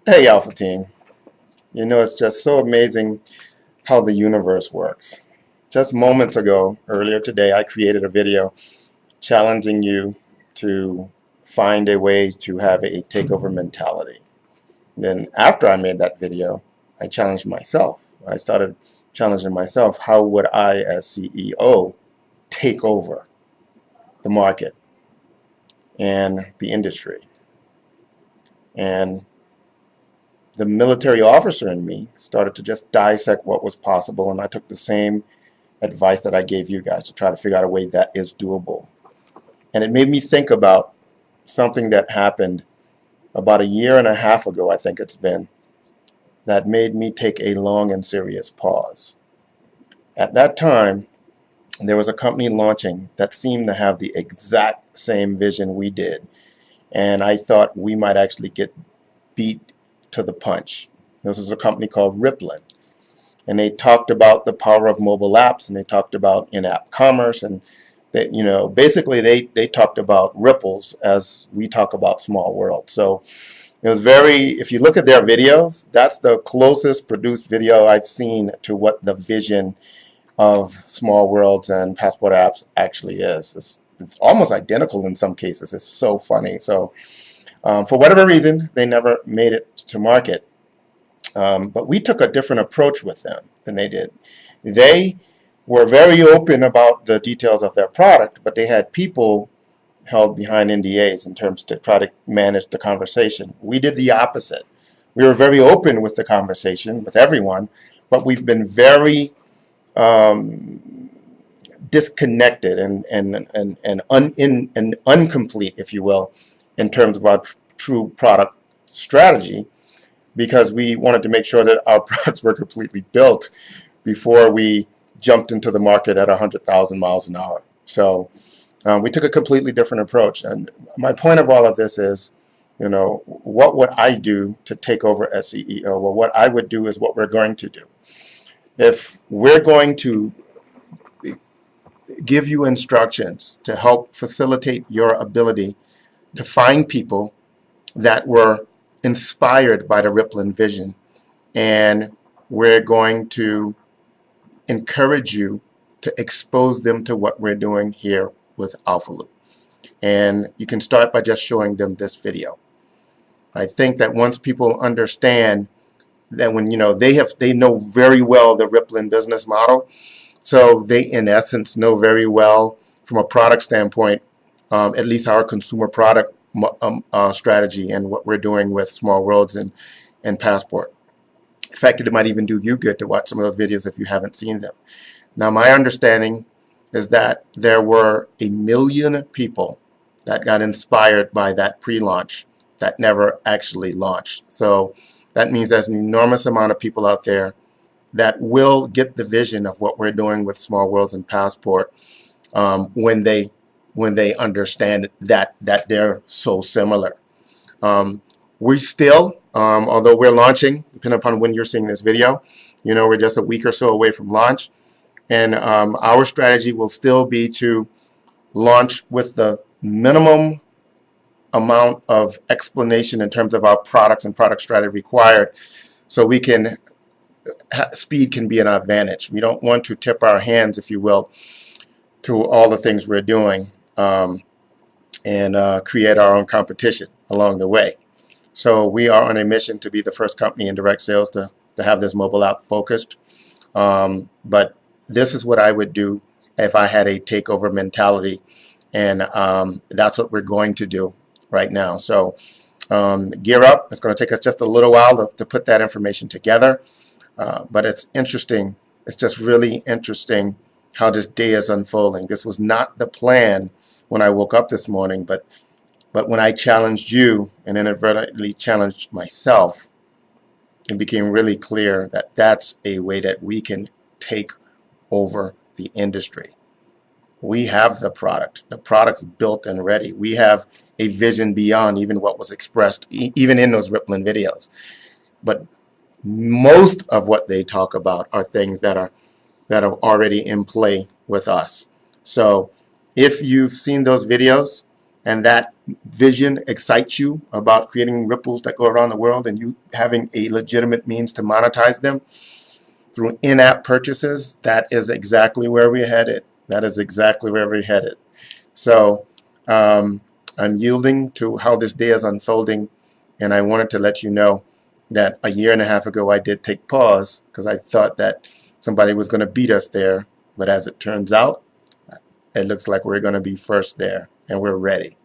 Hey Alpha Team, it's just so amazing how the universe works. Just moments ago, earlier today, I created a video challenging you to find a way to have a takeover mentality. Then after I made that video, I challenged myself. I started challenging myself, how would I as CEO take over the market and the industry? And the military officer in me started to just dissect what was possible, and I took the same advice that I gave you guys to try to figure out a way that is doable. And it made me think about something that happened about a year and a half ago, I think it's been, that made me take a long and serious pause. At that time, there was a company launching that seemed to have the exact same vision we did, and I thought we might actually get beat to the punch. This was a company called Rippln, and they talked about the power of mobile apps, and they talked about in-app commerce, and basically they talked about ripples as we talk about small world. So it was very, if you look at their videos, that's the closest produced video I've seen to what the vision of small worlds and passport apps actually is. It's almost identical in some cases. It's so funny. So for whatever reason, they never made it to market. But we took a different approach with them than they did. They were very open about the details of their product, but they had people held behind NDAs in terms to try to manage the conversation. We did the opposite. We were very open with the conversation with everyone, but we've been very disconnected and incomplete, if you will, in terms of our true product strategy, because we wanted to make sure that our products were completely built before we jumped into the market at 100,000 miles an hour. So we took a completely different approach. And my point of all of this is, what would I do to take over as CEO? Well, what I would do is what we're going to do. If we're going to give you instructions to help facilitate your ability to find people that were inspired by the Rippln vision, and we're going to encourage you to expose them to what we're doing here with Alpha Loop. And you can start by just showing them this video. I think that once people understand that, when they know very well the Rippln business model, so they in essence know very well from a product standpoint, at least our consumer product strategy and what we're doing with Small Worlds and Passport. In fact, it might even do you good to watch some of those videos if you haven't seen them. Now, my understanding is that there were 1 million people that got inspired by that pre-launch that never actually launched. So that means there's an enormous amount of people out there that will get the vision of what we're doing with Small Worlds and Passport when they understand that they're so similar. We still, although we're launching, depending upon when you're seeing this video, we're just a week or so away from launch. And our strategy will still be to launch with the minimum amount of explanation in terms of our products and product strategy required, so we can, speed can be an advantage. We don't want to tip our hands, if you will, to all the things we're doing and create our own competition along the way. So we are on a mission to be the first company in direct sales to have this mobile app focused. But this is what I would do if I had a takeover mentality, and that's what we're going to do right now. So gear up. It's going to take us just a little while to put that information together, but it's interesting. It's just really interesting how this day is unfolding. This was not the plan when I woke up this morning, but when I challenged you and inadvertently challenged myself, it became really clear that that's a way that we can take over the industry. We have the product. The product's built and ready. We have a vision beyond even what was expressed, even in those Rippln videos. But most of what they talk about are things that are already in play with us. So if you've seen those videos and that vision excites you about creating ripples that go around the world, and you having a legitimate means to monetize them through in-app purchases, that is exactly where we're headed. That is exactly where we're headed. So I'm yielding to how this day is unfolding, and I wanted to let you know that a year and a half ago I did take pause because I thought that somebody was going to beat us there, but as it turns out, it looks like we're going to be first there, and we're ready.